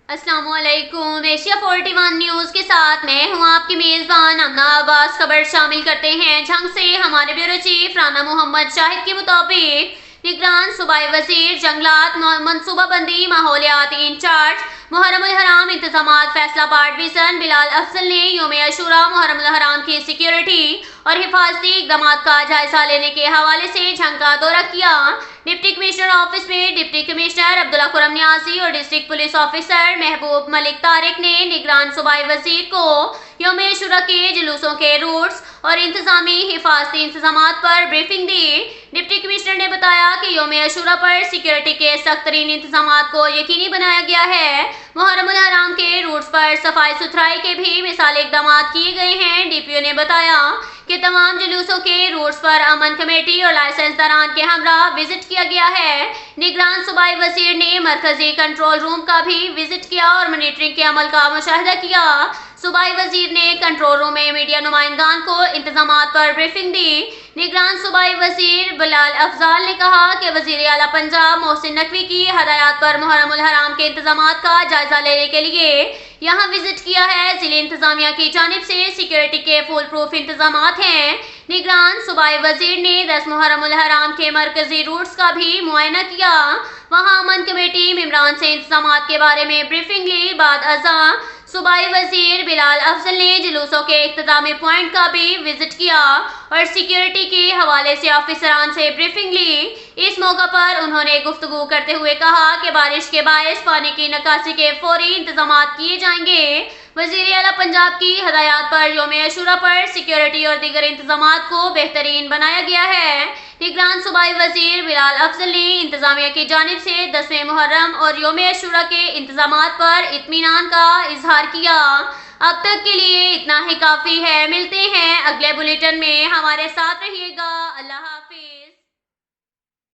السلام علیکم۔ Asia 41 news کے ساتھ میں ہوں آپ کی میزبان امنا عباس۔ خبر شامل کرتے ہیں جھنگ سے۔ ہمارے بیورو چیف رانا محمد شاہد کے مطابق نگران صوبائی وزیر جنگلات منصوبہ بندی ماحولیاتی انچارج محرم الحرام انتظامات فیصلہ آباد ڈویژن بلال افضل نے یوم عاشوراء محرم الحرام کی سیکیورٹی اور حفاظتی اقدامات کا جائزہ لینے کے حوالے سے جھنگ کا دورہ کیا۔ ڈپٹی کمشنر آفس میں ڈپٹی کمشنر عبداللہ خرم نیازی اور ڈسٹرکٹ پولیس آفیسر محبوب ملک طارق نے نگران صوبائی وزیر کو یوم عاشوراء کے جلوسوں کے روٹس اور انتظامی حفاظتی انتظامات پر بریفنگ دی۔ ڈپٹی کمشنر نے بتایا کہ یوم عاشوراء پر سیکیورٹی کے سخت ترین انتظامات کو یقینی بنایا گیا ہے۔ محرم الحرام کے روٹس پر صفائی ستھرائی کے بھی مثالی اقدامات کیے گئے ہیں۔ ڈی پی او نے بتایا کہ تمام جلوسوں کے روٹس پر امن کمیٹی اور لائسنس داران کے ہمراہ وزٹ کیا گیا ہے۔ نگران صوبائی وزیر نے مرکزی کنٹرول روم کا بھی وزٹ کیا اور مانیٹرنگ کے عمل کا مشاہدہ کیا۔ صوبائی وزیر نے کنٹرول روم میں میڈیا نمائندگان کو انتظامات پر بریفنگ دی۔ نگران صوبائی وزیر بلال افضل نے کہا کہ وزیر اعلیٰ پنجاب محسن نقوی کی ہدایات پر محرم الحرام کے انتظامات کا جائزہ لینے کے لیے یہاں وزٹ کیا ہے۔ ضلع انتظامیہ کی جانب سے سیکیورٹی کے فول پروف انتظامات ہیں۔ نگران صوبائی وزیر نے 10 محرم الحرام کے مرکزی روٹس کا بھی معائنہ کیا۔ وہاں امن کمیٹی ممبران سے انتظامات کے بارے میں بریفنگ لی۔ بعد ازاں صوبائی وزیر بلال افضل نے جلوسوں کے اختتامی پوائنٹ کا بھی وزٹ کیا اور سیکیورٹی کے حوالے سے آفیسران سے بریفنگ لی۔ اس موقع پر انہوں نے گفتگو کرتے ہوئے کہا کہ بارش کے باعث پانی کی نکاسی کے فوری انتظامات کیے جائیں گے۔ وزیر اعلیٰ پنجاب کی ہدایات پر یوم عاشوراء پر سیکیورٹی اور دیگر انتظامات کو بہترین بنایا گیا ہے۔ نگران صوبائی وزیر بلال افضل نے انتظامیہ کی جانب سے 10ویں محرم اور یوم عاشوراء کے انتظامات پر اطمینان کا اظہار کیا۔ اب تک کے لیے اتنا ہی کافی ہے۔ ملتے ہیں اگلے بلیٹن میں، ہمارے ساتھ رہیے گا۔ اللہ حافظ۔